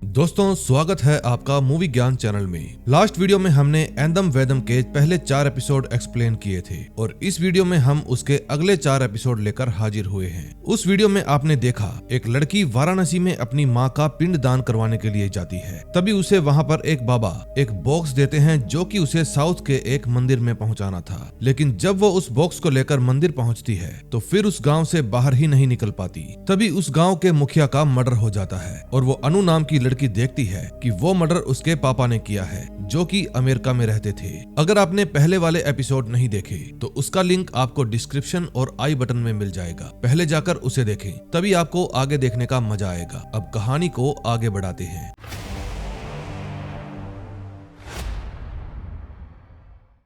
दोस्तों, स्वागत है आपका मूवी ज्ञान चैनल में। लास्ट वीडियो में हमने एंदम वेदम के पहले 4 एपिसोड एक्सप्लेन किए थे और इस वीडियो में हम उसके अगले 4 एपिसोड लेकर हाजिर हुए हैं। उस वीडियो में आपने देखा एक लड़की वाराणसी में अपनी माँ का पिंड दान करवाने के लिए जाती है। तभी उसे वहाँ पर एक बाबा एक बॉक्स देते हैं जो कि उसे साउथ के एक मंदिर में पहुँचाना था। लेकिन जब वो उस बॉक्स को लेकर मंदिर पहुँचती है तो फिर उस गाँव से बाहर ही नहीं निकल पाती। तभी उस गाँव के मुखिया का मर्डर हो जाता है और वो अनु नाम की लड़की देखती है कि वो मर्डर उसके पापा ने किया है जो कि अमेरिका में रहते थे। अगर आपने पहले वाले एपिसोड नहीं देखे तो उसका लिंक आपको डिस्क्रिप्शन और आई बटन में मिल जाएगा। पहले जाकर उसे देखें, तभी आपको आगे देखने का मजा आएगा। अब कहानी को आगे बढ़ाते हैं।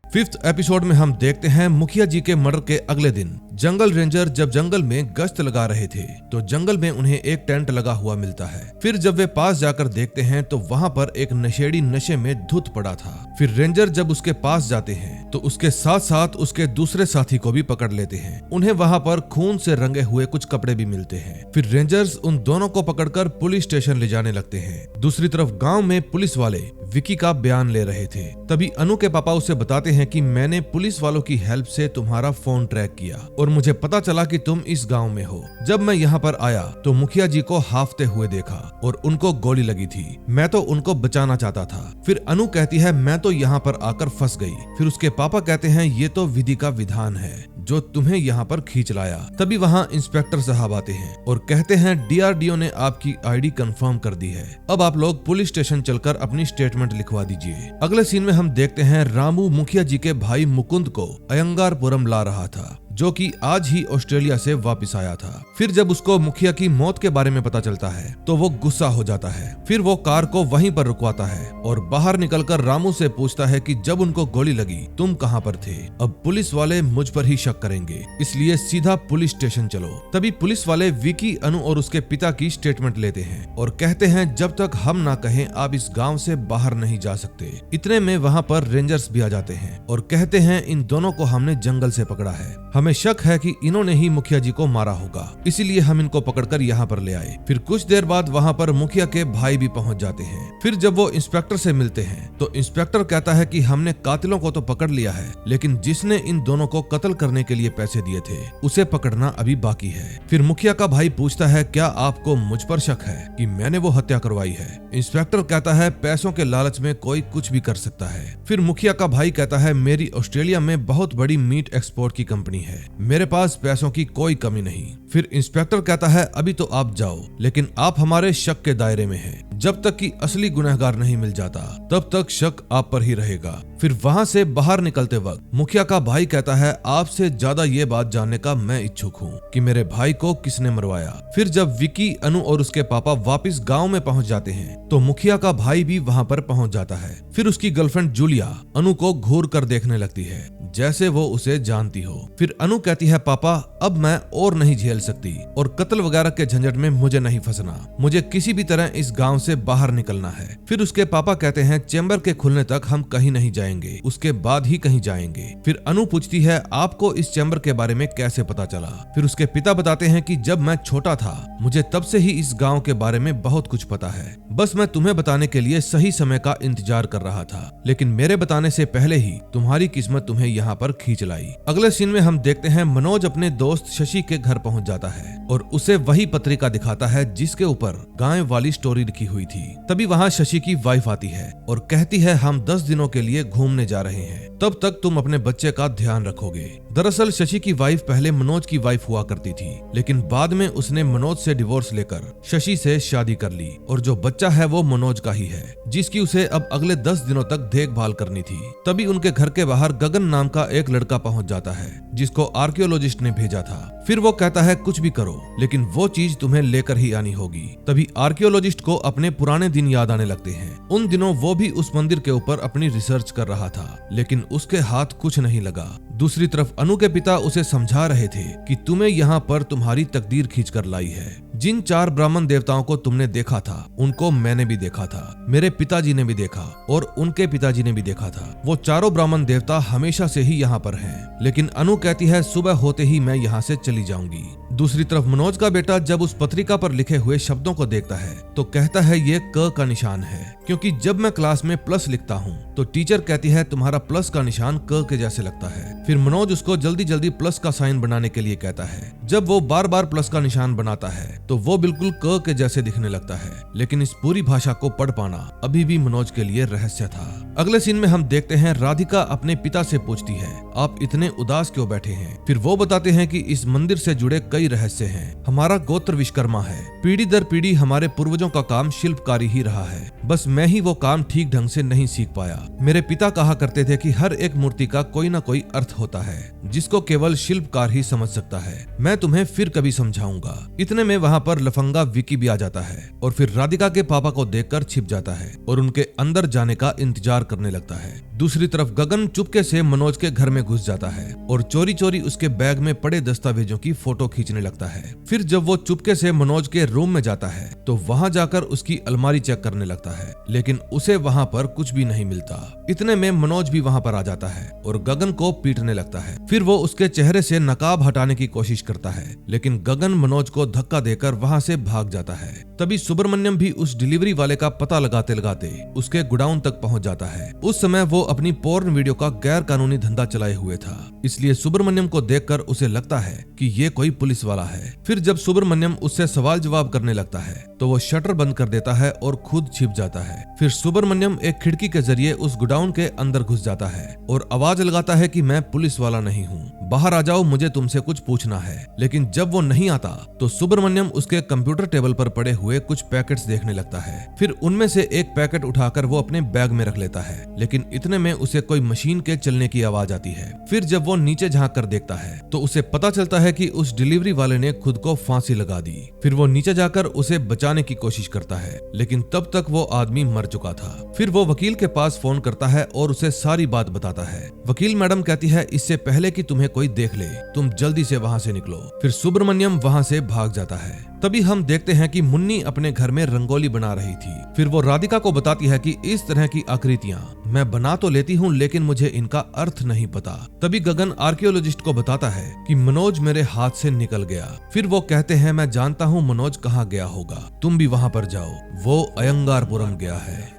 5th एपिसोड में हम देखते हैं मुखिया जी के मर्डर के अगले दिन जंगल रेंजर जब जंगल में गश्त लगा रहे थे तो जंगल में उन्हें एक टेंट लगा हुआ मिलता है। फिर जब वे पास जाकर देखते हैं तो वहाँ पर एक नशेड़ी नशे में धुत पड़ा था। फिर रेंजर जब उसके पास जाते हैं तो उसके साथ साथ उसके दूसरे साथी को भी पकड़ लेते हैं। उन्हें वहाँ पर खून से रंगे हुए कुछ कपड़े भी मिलते हैं। फिर रेंजर्स उन दोनों को पकड़कर पुलिस स्टेशन ले जाने लगते हैं। दूसरी तरफ गाँव में पुलिस वाले विकी का बयान ले रहे थे। तभी अनु के पापा उसे बताते हैं कि मैंने पुलिस वालों की हेल्प से तुम्हारा फोन ट्रैक किया और मुझे पता चला कि तुम इस गांव में हो। जब मैं यहाँ पर आया तो मुखिया जी को हाफते हुए देखा और उनको गोली लगी थी। मैं तो उनको बचाना चाहता था। फिर अनु कहती है मैं तो यहाँ पर आकर फंस गई। फिर उसके पापा कहते हैं ये तो विधि का विधान है जो तुम्हें यहाँ पर खींच लाया। तभी वहाँ इंस्पेक्टर साहब आते हैं और कहते हैं डीआरडीओ ने आपकी आईडी कंफर्म कर दी है। अब आप लोग पुलिस स्टेशन चलकर अपनी स्टेटमेंट लिखवा दीजिए। अगले सीन में हम देखते हैं रामू मुखिया जी के भाई मुकुंद को अयंगारपुरम ला रहा था जो कि आज ही ऑस्ट्रेलिया से वापस आया था। फिर जब उसको मुखिया की मौत के बारे में पता चलता है तो वो गुस्सा हो जाता है। फिर वो कार को वहीं पर रुकवाता है और बाहर निकलकर रामू से पूछता है कि जब उनको गोली लगी तुम कहां पर थे। अब पुलिस वाले मुझ पर ही शक करेंगे, इसलिए सीधा पुलिस स्टेशन चलो। तभी पुलिस वाले विकी, अनु और उसके पिता की स्टेटमेंट लेते हैं और कहते हैं जब तक हम ना कहें आप इस गाँव से बाहर नहीं जा सकते। इतने में वहाँ पर रेंजर्स भी आ जाते हैं और कहते हैं इन दोनों को हमने जंगल से पकड़ा है। हमें शक है कि इन्होंने ही मुखिया जी को मारा होगा, इसीलिए हम इनको पकड़कर यहाँ पर ले आए। फिर कुछ देर बाद वहाँ पर मुखिया के भाई भी पहुँच जाते हैं। फिर जब वो इंस्पेक्टर से मिलते हैं तो इंस्पेक्टर कहता है कि हमने कातिलों को तो पकड़ लिया है लेकिन जिसने इन दोनों को कत्ल करने के लिए पैसे दिए थे उसे पकड़ना अभी बाकी है। फिर मुखिया का भाई पूछता है क्या आपको मुझ पर शक है कि मैंने वो हत्या करवाई है। इंस्पेक्टर कहता है पैसों के लालच में कोई कुछ भी कर सकता है। फिर मुखिया का भाई कहता है मेरी ऑस्ट्रेलिया में बहुत बड़ी मीट एक्सपोर्ट की कंपनी है, मेरे पास पैसों की कोई कमी नहीं। फिर इंस्पेक्टर कहता है अभी तो आप जाओ लेकिन आप हमारे शक के दायरे में हैं। जब तक कि असली गुनहगार नहीं मिल जाता तब तक शक आप पर ही रहेगा। फिर वहाँ से बाहर निकलते वक्त मुखिया का भाई कहता है आपसे ज्यादा ये बात जानने का मैं इच्छुक हूँ कि मेरे भाई को किसने मरवाया। फिर जब विकी, अनु और उसके पापा वापस गाँव में पहुँच जाते हैं तो मुखिया का भाई भी वहाँ पर पहुँच जाता है। फिर उसकी गर्लफ्रेंड जूलिया अनु को घूर कर देखने लगती है जैसे वो उसे जानती हो। फिर अनु कहती है पापा अब मैं और नहीं झेल सकती और कत्ल वगैरह के झंझट में मुझे नहीं फंसना, मुझे किसी भी तरह इस गांव से बाहर निकलना है। फिर उसके पापा कहते हैं चैम्बर के खुलने तक हम कहीं नहीं जाएंगे, उसके बाद ही कहीं जाएंगे। फिर अनु पूछती है आपको इस चैम्बर के बारे में कैसे पता चला। फिर उसके पिता बताते हैं कि जब मैं छोटा था मुझे तब से ही इस गाँव के बारे में बहुत कुछ पता है, बस मैं तुम्हें बताने के लिए सही समय का इंतजार कर रहा था लेकिन मेरे बताने से पहले ही तुम्हारी किस्मत तुम्हें यहाँ पर खींच लाई। अगले सीन में हम देखते हैं मनोज अपने दोस्त शशि के घर पहुंच जाता है और उसे वही पत्रिका दिखाता है जिसके ऊपर गाँव वाली स्टोरी लिखी हुई थी। तभी वहाँ शशि की वाइफ आती है और कहती है हम 10 दिनों के लिए घूमने जा रहे हैं, तब तक तुम अपने बच्चे का ध्यान रखोगे। दरअसल शशि की वाइफ पहले मनोज की वाइफ हुआ करती थी लेकिन बाद में उसने मनोज से डिवोर्स लेकर शशि से शादी कर ली और जो बच्चा है वो मनोज का ही है जिसकी उसे अब अगले 10 दिनों तक देखभाल करनी थी। तभी उनके घर के बाहर गगन नाम का एक लड़का पहुंच जाता है जिसको आर्कियोलॉजिस्ट ने भेजा था। फिर वो कहता है कुछ भी करो लेकिन वो चीज तुम्हें लेकर ही आनी होगी। तभी आर्कियोलॉजिस्ट को अपने पुराने दिन याद आने लगते हैं। उन दिनों वो भी उस मंदिर के ऊपर अपनी रिसर्च कर रहा था लेकिन उसके हाथ कुछ नहीं लगा। दूसरी तरफ अनु के पिता उसे समझा रहे थे कि तुम्हें यहाँ पर तुम्हारी तकदीर खींच कर लाई है। जिन 4 ब्राह्मण देवताओं को तुमने देखा था उनको मैंने भी देखा था, मेरे पिताजी ने भी देखा और उनके पिताजी ने भी देखा था। वो चारों ब्राह्मण देवता हमेशा से ही यहाँ पर हैं। लेकिन अनु कहती है सुबह होते ही मैं यहाँ से चली जाऊंगी। दूसरी तरफ मनोज का बेटा जब उस पत्रिका पर लिखे हुए शब्दों को देखता है तो कहता है ये क का निशान है, क्योंकि जब मैं क्लास में प्लस लिखता हूँ तो टीचर कहती है तुम्हारा प्लस का निशान क के जैसे लगता है। फिर मनोज उसको जल्दी जल्दी प्लस का साइन बनाने के लिए कहता है। जब वो बार बार प्लस का निशान बनाता है तो वो बिल्कुल क के जैसे दिखने लगता है। लेकिन इस पूरी भाषा को पढ़ पाना अभी भी मनोज के लिए रहस्य था। अगले सीन में हम देखते हैं राधिका अपने पिता से पूछती है आप इतने उदास क्यों बैठे हैं। फिर वो बताते हैं कि इस मंदिर से जुड़े कई रहस्य हैं। हमारा गोत्र विश्वकर्मा है, पीढ़ी दर पीढ़ी हमारे पूर्वजों का काम शिल्पकारी ही रहा है, बस मैं ही वो काम ठीक ढंग से नहीं सीख पाया। मेरे पिता कहा करते थे कि हर एक मूर्ति का कोई ना कोई अर्थ होता है जिसको केवल शिल्पकार ही समझ सकता है। मैं तुम्हें फिर कभी समझाऊंगा। इतने में वहाँ पर लफंगा विकी भी आ जाता है और फिर राधिका के पापा को देखकर छिप जाता है और उनके अंदर जाने का इंतजार करने लगता है। दूसरी तरफ गगन चुपके से मनोज के घर में घुस जाता है और चोरी चोरी उसके बैग में पड़े दस्तावेजों की फोटो खींचने लगता है। फिर जब वो चुपके से मनोज के रूम में जाता है तो वहां जाकर उसकी अलमारी चेक करने लगता है, लेकिन उसे वहां पर कुछ भी नहीं मिलता। इतने में मनोज भी वहां पर आ जाता है और गगन को पीटने लगता है। फिर वो उसके चेहरे से नकाब हटाने की कोशिश करता है, लेकिन गगन मनोज को धक्का देकर वहां से भाग जाता है। तभी सुब्रमण्यम भी उस डिलीवरी वाले का पता लगाते लगाते उसके गोडाउन तक पहुंच जाता है। उस समय वो अपनी पोर्न वीडियो का गैर कानूनी धंधा चलाए हुए था, इसलिए सुब्रमण्यम को देखकर उसे लगता है कि ये कोई पुलिस वाला है। फिर जब सुब्रमण्यम उससे सवाल जवाब करने लगता है तो वो शटर बंद कर देता है और खुद छिप जाता है। फिर सुब्रमण्यम एक खिड़की के जरिए उस गोडाउन के अंदर घुस जाता है और आवाज लगाता है कि मैं पुलिस वाला नहीं हूँ, बाहर आ जाओ, मुझे तुमसे कुछ पूछना है। लेकिन जब वो नहीं आता तो सुब्रमण्यम उसके कंप्यूटर टेबल पर पड़े हुए कुछ पैकेट्स देखने लगता है। फिर उनमें से एक पैकेट उठाकर वो अपने बैग में रख लेता है, लेकिन इतने में उसे कोई मशीन के चलने की आवाज आती है। फिर जब वो नीचे झांक कर देखता है तो उसे पता चलता है कि उस डिलीवरी वाले ने खुद को फांसी लगा दी। फिर वो नीचे जाकर उसे बचाने की कोशिश करता है, लेकिन तब तक वो आदमी मर चुका था। फिर वो वकील के पास फोन करता है और उसे सारी बात बताता है। वकील मैडम कहती है इससे पहले कि तुम्हें कोई देख ले तुम जल्दी से वहाँ से निकलो। फिर सुब्रमण्यम वहाँ से भाग जाता है। तभी हम देखते हैं कि मुन्नी अपने घर में रंगोली बना रही थी। फिर वो राधिका को बताती है कि इस तरह की आकृतियां मैं बना तो लेती हूँ, लेकिन मुझे इनका अर्थ नहीं पता। तभी गगन आर्कियोलॉजिस्ट को बताता है कि मनोज मेरे हाथ से निकल गया। फिर वो कहते हैं मैं जानता हूँ मनोज कहाँ गया होगा, तुम भी वहाँ पर जाओ, वो अयंगारपुरम गया है।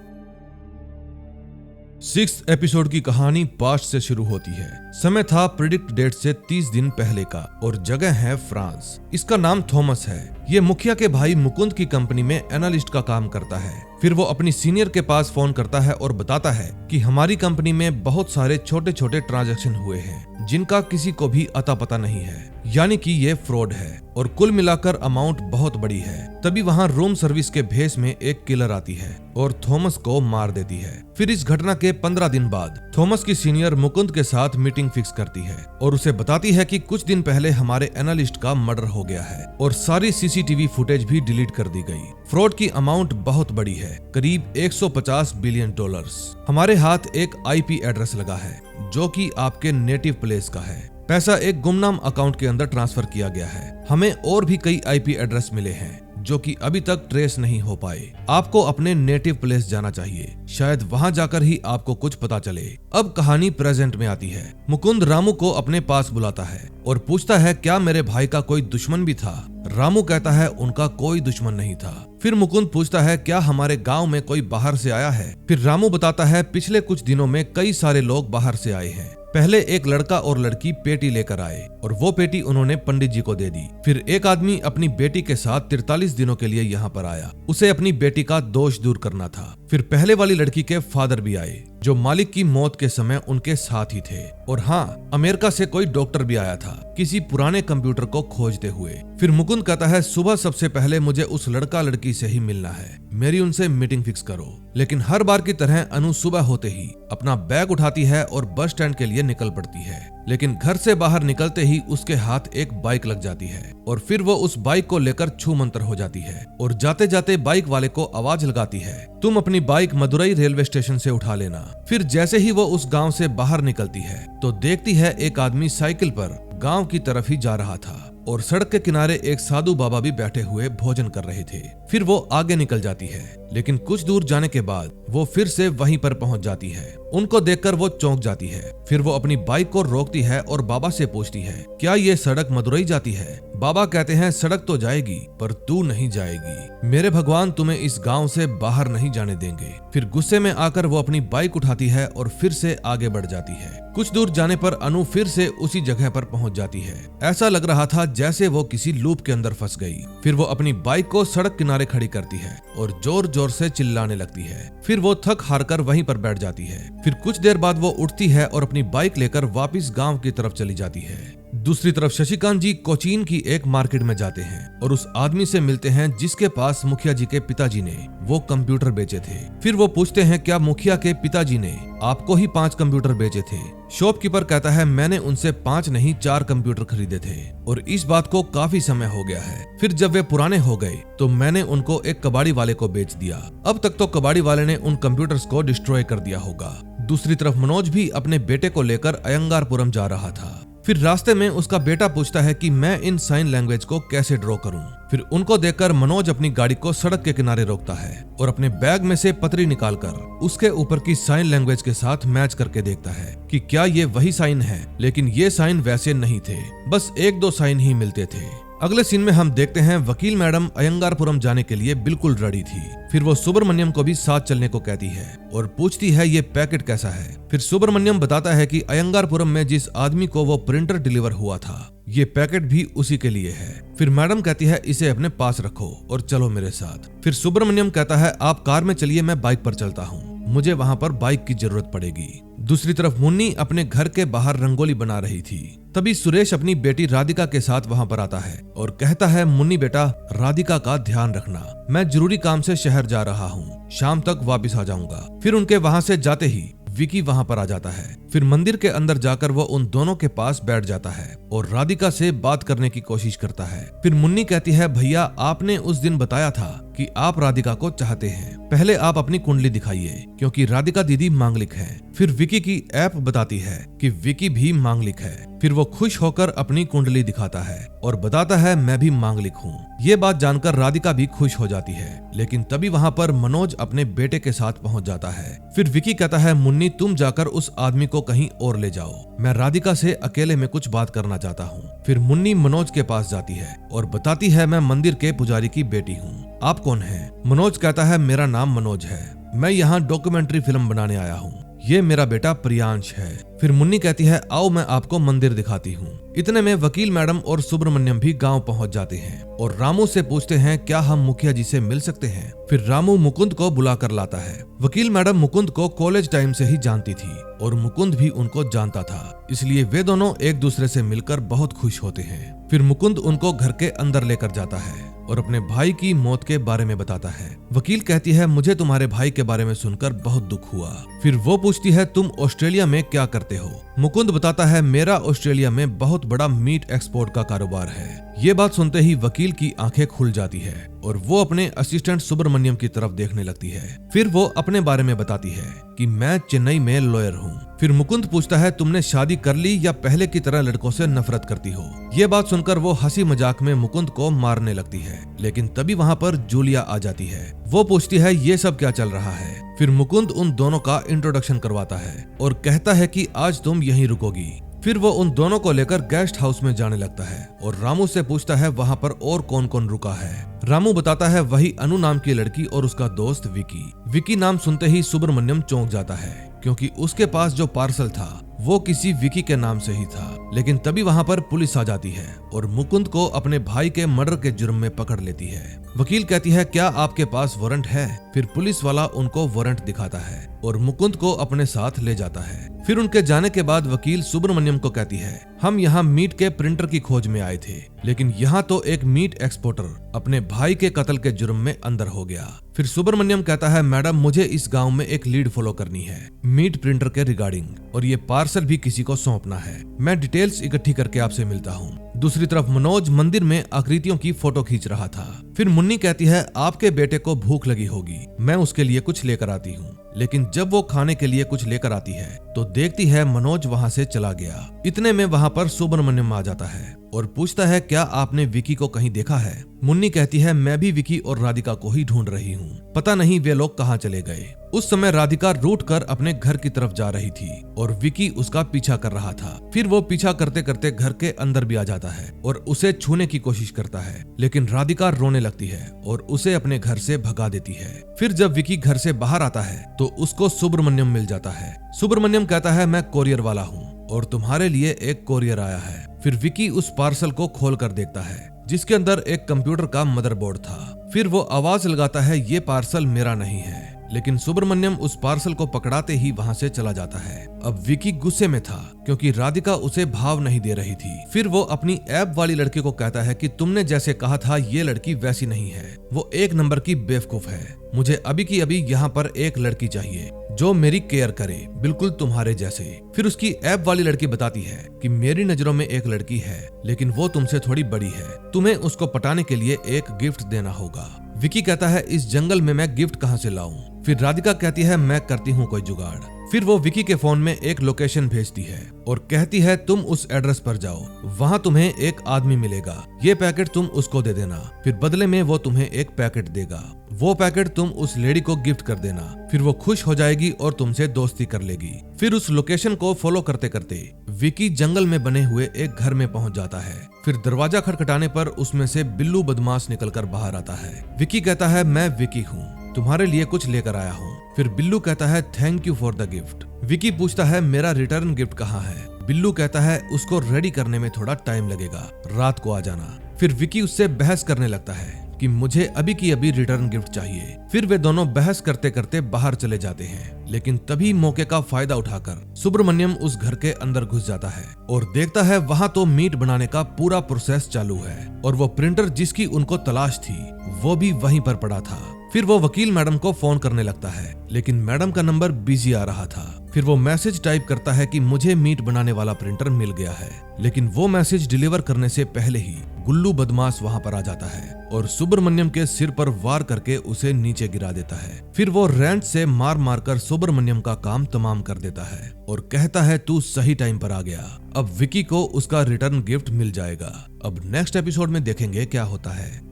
6th एपिसोड की कहानी पास्ट से शुरू होती है। समय था प्रिडिक्ट डेट से 30 दिन पहले का और जगह है फ्रांस। इसका नाम थॉमस है। ये मुखिया के भाई मुकुंद की कंपनी में एनालिस्ट का काम करता है। फिर वो अपनी सीनियर के पास फोन करता है और बताता है कि हमारी कंपनी में बहुत सारे छोटे छोटे ट्रांजैक्शन हुए हैं जिनका किसी को भी अता पता नहीं है, यानी कि ये फ्रॉड है और कुल मिलाकर अमाउंट बहुत बड़ी है। तभी वहाँ रूम सर्विस के भेस में एक किलर आती है और थॉमस को मार देती है। फिर इस घटना के 15 दिन बाद थॉमस की सीनियर मुकुंद के साथ मीटिंग फिक्स करती है और उसे बताती है कि कुछ दिन पहले हमारे एनालिस्ट का मर्डर हो गया है और सारी सीसीटीवी फुटेज भी डिलीट कर दी गई। फ्रॉड की अमाउंट बहुत बड़ी है, करीब 150 बिलियन डॉलर्स। हमारे हाथ एक आईपी एड्रेस लगा है जो कि आपके नेटिव प्लेस का है। पैसा एक गुमनाम अकाउंट के अंदर ट्रांसफर किया गया है। हमें और भी कई आईपी एड्रेस मिले हैं जो कि अभी तक ट्रेस नहीं हो पाए। आपको अपने नेटिव प्लेस जाना चाहिए, शायद वहां जाकर ही आपको कुछ पता चले। अब कहानी प्रेजेंट में आती है। मुकुंद रामू को अपने पास बुलाता है और पूछता है क्या मेरे भाई का कोई दुश्मन भी था। रामू कहता है उनका कोई दुश्मन नहीं था। फिर मुकुंद पूछता है क्या हमारे गांव में कोई बाहर से आया है। फिर रामू बताता है पिछले कुछ दिनों में कई सारे लोग बाहर से आए हैं। पहले एक लड़का और लड़की पेटी लेकर आए और वो पेटी उन्होंने पंडित जी को दे दी। फिर एक आदमी अपनी बेटी के साथ 43 दिनों के लिए यहाँ पर आया, उसे अपनी बेटी का दोष दूर करना था। फिर पहले वाली लड़की के फादर भी आए जो मालिक की मौत के समय उनके साथ ही थे। और हाँ, अमेरिका से कोई डॉक्टर भी आया था किसी पुराने कंप्यूटर को खोजते हुए। फिर मुकुंद कहता है सुबह सबसे पहले मुझे उस लड़का लड़की से ही मिलना है, मेरी उनसे मीटिंग फिक्स करो। लेकिन हर बार की तरह अनु सुबह होते ही अपना बैग उठाती है और बस स्टैंड के लिए निकल पड़ती है। लेकिन घर से बाहर निकलते ही उसके हाथ एक बाइक लग जाती है और फिर वो उस बाइक को लेकर छू मंतर हो जाती है और जाते जाते बाइक वाले को आवाज लगाती है, तुम अपनी बाइक मदुरई रेलवे स्टेशन से उठा लेना। फिर जैसे ही वो उस गांव से बाहर निकलती है तो देखती है एक आदमी साइकिल पर गांव की तरफ ही जा रहा था और सड़क के किनारे एक साधु बाबा भी बैठे हुए भोजन कर रहे थे। फिर वो आगे निकल जाती है, लेकिन कुछ दूर जाने के बाद वो फिर से वहीं पर पहुंच जाती है। उनको देखकर वो चौंक जाती है। फिर वो अपनी बाइक को रोकती है और बाबा से पूछती है, क्या ये सड़क मदुरई जाती है? बाबा कहते हैं, सड़क तो जाएगी पर तू नहीं जाएगी। मेरे भगवान तुम्हें इस गांव से बाहर नहीं जाने देंगे। फिर गुस्से में आकर वो अपनी बाइक उठाती है और फिर से आगे बढ़ जाती है। कुछ दूर जाने पर अनु फिर से उसी जगह पर पहुंच जाती है। ऐसा लग रहा था जैसे वो किसी लूप के अंदर फंस गई। फिर वो अपनी बाइक को सड़क किनारे खड़ी करती है और जोर जोर से चिल्लाने लगती है। फिर वो थक हार कर वहीं पर बैठ जाती है। फिर कुछ देर बाद वो उठती है और अपनी बाइक लेकर वापस गांव की तरफ चली जाती है। दूसरी तरफ शशिकांत जी कोचीन की एक मार्केट में जाते हैं और उस आदमी से मिलते हैं जिसके पास मुखिया जी के पिताजी ने वो कंप्यूटर बेचे थे। फिर वो पूछते हैं, क्या मुखिया के पिताजी ने आपको ही 5 कंप्यूटर बेचे थे? शॉपकीपर कहता है, मैंने उनसे 5 नहीं 4 कंप्यूटर खरीदे थे और इस बात को काफी समय हो गया है। फिर जब वे पुराने हो गए तो मैंने उनको एक कबाड़ी वाले को बेच दिया। अब तक तो कबाड़ी वाले ने उन कंप्यूटर्स को डिस्ट्रॉय कर दिया होगा। दूसरी तरफ मनोज भी अपने बेटे को लेकर अयंगारपुरम जा रहा था। फिर रास्ते में उसका बेटा पूछता है कि मैं इन साइन लैंग्वेज को कैसे ड्रॉ करूं। फिर उनको देखकर मनोज अपनी गाड़ी को सड़क के किनारे रोकता है और अपने बैग में से पतरी निकालकर उसके ऊपर की साइन लैंग्वेज के साथ मैच करके देखता है कि क्या ये वही साइन है। लेकिन ये साइन वैसे नहीं थे, बस 1-2 साइन ही मिलते थे। अगले सीन में हम देखते हैं वकील मैडम अयंगारपुरम जाने के लिए बिल्कुल रेडी थी। फिर वो सुब्रमण्यम को भी साथ चलने को कहती है और पूछती है, ये पैकेट कैसा है? फिर सुब्रमण्यम बताता है कि अयंगारपुरम में जिस आदमी को वो प्रिंटर डिलीवर हुआ था, ये पैकेट भी उसी के लिए है। फिर मैडम कहती है, इसे अपने पास रखो और चलो मेरे साथ। फिर सुब्रमण्यम कहता है, आप कार में चलिए, मैं बाइक पर चलता हूँ, मुझे वहाँ पर बाइक की जरूरत पड़ेगी। दूसरी तरफ मुन्नी अपने घर के बाहर रंगोली बना रही थी। तभी सुरेश अपनी बेटी राधिका के साथ वहाँ पर आता है और कहता है, मुन्नी बेटा, राधिका का ध्यान रखना, मैं जरूरी काम से शहर जा रहा हूँ, शाम तक वापस आ जाऊंगा। फिर उनके वहाँ से जाते ही विकी वहाँ पर आ जाता है। फिर मंदिर के अंदर जाकर वो उन दोनों के पास बैठ जाता है और राधिका से बात करने की कोशिश करता है। फिर मुन्नी कहती है, भैया आपने उस दिन बताया था कि आप राधिका को चाहते हैं, पहले आप अपनी कुंडली दिखाइए क्योंकि राधिका दीदी मांगलिक है। फिर विकी की ऐप बताती है कि विकी भी मांगलिक है। फिर वो खुश होकर अपनी कुंडली दिखाता है और बताता है, मैं भी मांगलिक हूँ। ये बात जानकर राधिका भी खुश हो जाती है, लेकिन तभी वहाँ पर मनोज अपने बेटे के साथ पहुँच जाता है। फिर विकी कहता है, मुन्नी तुम जाकर उस आदमी को कहीं और ले जाओ, मैं राधिका से अकेले में कुछ बात करना चाहता हूँ। फिर मुन्नी मनोज के पास जाती है और बताती है, मैं मंदिर के पुजारी की बेटी हूँ, आप कौन हैं? मनोज कहता है, मेरा नाम मनोज है, मैं यहाँ डॉक्यूमेंट्री फिल्म बनाने आया हूँ, ये मेरा बेटा प्रियांश है। फिर मुन्नी कहती है, आओ मैं आपको मंदिर दिखाती हूँ। इतने में वकील मैडम और सुब्रमण्यम भी गांव पहुंच जाते हैं और रामू से पूछते हैं, क्या हम मुखिया जी से मिल सकते हैं? फिर रामू मुकुंद को बुला कर लाता है। वकील मैडम मुकुंद को कॉलेज टाइम से ही जानती थी और मुकुंद भी उनको जानता था, इसलिए वे दोनों एक दूसरे से मिलकर बहुत खुश होते हैं। फिर मुकुंद उनको घर के अंदर लेकर जाता है और अपने भाई की मौत के बारे में बताता है। वकील कहती है, मुझे तुम्हारे भाई के बारे में सुनकर बहुत दुख हुआ। फिर वो पूछती है, तुम ऑस्ट्रेलिया में क्या करते हो? मुकुंद बताता है, मेरा ऑस्ट्रेलिया में बहुत बड़ा मीट एक्सपोर्ट का कारोबार है। ये बात सुनते ही वकील की आंखें खुल जाती है और वो अपने असिस्टेंट सुब्रमण्यम की तरफ देखने लगती है। फिर वो अपने बारे में बताती है कि मैं चेन्नई में लॉयर हूँ। फिर मुकुंद पूछता है, तुमने शादी कर ली या पहले की तरह लड़कों से नफरत करती हो? ये बात सुनकर वो हंसी मजाक में मुकुंद को मारने लगती है, लेकिन तभी वहाँ पर जूलिया आ जाती है। वो पूछती है, ये सब क्या चल रहा है? फिर मुकुंद उन दोनों का इंट्रोडक्शन करवाता है और कहता है कि आज तुम यहीं रुकोगी। फिर वो उन दोनों को लेकर गेस्ट हाउस में जाने लगता है और रामू से पूछता है, वहाँ पर और कौन कौन रुका है? रामू बताता है, वही अनु नाम की लड़की और उसका दोस्त विकी। विकी नाम सुनते ही सुब्रमण्यम चौंक जाता है क्योंकि उसके पास जो पार्सल था वो किसी विकी के नाम से ही था। लेकिन तभी वहाँ पर पुलिस आ जाती है और मुकुंद को अपने भाई के मर्डर के जुर्म में पकड़ लेती है। वकील कहती है, क्या आपके पास वारंट है? फिर पुलिस वाला उनको वारंट दिखाता है और मुकुंद को अपने साथ ले जाता है। फिर उनके जाने के बाद वकील सुब्रमण्यम को कहती है, हम यहाँ मीट के प्रिंटर की खोज में आए थे, लेकिन यहाँ तो एक मीट एक्सपोर्टर अपने भाई के कत्ल के जुर्म में अंदर हो गया। फिर सुब्रमण्यम कहता है, मैडम मुझे इस गांव में एक लीड फॉलो करनी है मीट प्रिंटर के रिगार्डिंग, और ये पार्सल भी किसी को सौंपना है। मैं डिटेल्स इकट्ठी करके आपसे मिलता हूँ। दूसरी तरफ मनोज मंदिर में आकृतियों की फोटो खींच रहा था। फिर मुन्नी कहती है, आपके बेटे को भूख लगी होगी, मैं उसके लिए कुछ लेकर आती हूँ। लेकिन जब वो खाने के लिए कुछ लेकर आती है तो देखती है मनोज वहाँ से चला गया। इतने में वहाँ पर सुब्रमण्यम आ जाता है और पूछता है, क्या आपने विकी को कहीं देखा है? मुन्नी कहती है, मैं भी विकी और राधिका को ही ढूंढ रही हूँ, पता नहीं वे लोग कहाँ चले गए। उस समय राधिका रूट कर अपने घर की तरफ जा रही थी और विकी उसका पीछा कर रहा था। फिर वो पीछा करते करते घर के अंदर भी आ जाता है और उसे छूने की कोशिश करता है, लेकिन राधिका रोने लगती है और उसे अपने घर से भगा देती है। फिर जब विकी घर से बाहर आता है तो उसको सुब्रमण्यम मिल जाता है। सुब्रमण्यम कहता है, मैं कोरियर वाला हूँ और तुम्हारे लिए एक कोरियर आया है। फिर विकी उस पार्सल को खोल कर देखता है जिसके अंदर एक कंप्यूटर का मदरबोर्ड था। फिर वो आवाज लगाता है, ये पार्सल मेरा नहीं है, लेकिन सुब्रमण्यम उस पार्सल को पकड़ाते ही वहां से चला जाता है। अब विकी गुस्से में था क्योंकि राधिका उसे भाव नहीं दे रही थी। फिर वो अपनी ऐप वाली लड़की को कहता है कि तुमने जैसे कहा था ये लड़की वैसी नहीं है, वो एक नंबर की बेवकूफ है। मुझे अभी की अभी यहाँ पर एक लड़की चाहिए जो मेरी केयर करे, बिल्कुल तुम्हारे जैसे। फिर उसकी ऐप वाली लड़की बताती है कि मेरी नजरों में एक लड़की है, लेकिन वो तुमसे थोड़ी बड़ी है, तुम्हें उसको पटाने के लिए एक गिफ्ट देना होगा। विकी कहता है, इस जंगल में मैं गिफ्ट कहाँ से लाऊं? फिर राधिका कहती है, मैं करती हूँ कोई जुगाड़। फिर वो विकी के फोन में एक लोकेशन भेजती है और कहती है, तुम उस एड्रेस पर जाओ, वहाँ तुम्हें एक आदमी मिलेगा, ये पैकेट तुम उसको दे देना, फिर बदले में वो तुम्हें एक पैकेट देगा, वो पैकेट तुम उस लेडी को गिफ्ट कर देना, फिर वो खुश हो जाएगी और तुमसे दोस्ती कर लेगी। फिर उस लोकेशन को फॉलो करते करते विकी जंगल में बने हुए एक घर में पहुंच जाता है। फिर दरवाजा खटखटाने पर उसमें से बिल्लू बदमाश निकलकर बाहर आता है। विकी कहता है, मैं विकी हूँ, तुम्हारे लिए कुछ लेकर आया हूँ। फिर बिल्लू कहता है, thank you for the gift. Vicky पूछता है, मेरा रिटर्न गिफ्ट कहाँ है? बिल्लू कहता है, उसको रेडी करने में थोड़ा टाइम लगेगा, रात को आ जाना। फिर विकी उससे बहस करने लगता है कि मुझे अभी की अभी रिटर्न गिफ्ट चाहिए। फिर वे दोनों बहस करते करते बाहर चले जाते हैं, लेकिन तभी मौके का फायदा उठाकर सुब्रमण्यम उस घर के अंदर घुस जाता है और देखता है वहाँ तो मीट बनाने का पूरा प्रोसेस चालू है और वो प्रिंटर जिसकी उनको तलाश थी वो भी वहीं पर पड़ा था। फिर वो वकील मैडम को फोन करने लगता है, लेकिन मैडम का नंबर बिजी आ रहा था। फिर वो मैसेज टाइप करता है कि मुझे मीट बनाने वाला प्रिंटर मिल गया है, लेकिन वो मैसेज डिलीवर करने से पहले ही गुल्लू बदमाश वहां पर आ जाता है और सुब्रमण्यम के सिर पर वार करके उसे नीचे गिरा देता है। फिर वो रेंच से मार मार कर सुब्रमण्यम का काम तमाम कर देता है और कहता है, तू सही टाइम पर आ गया, अब विकी को उसका रिटर्न गिफ्ट मिल जाएगा। अब नेक्स्ट एपिसोड में देखेंगे क्या होता है।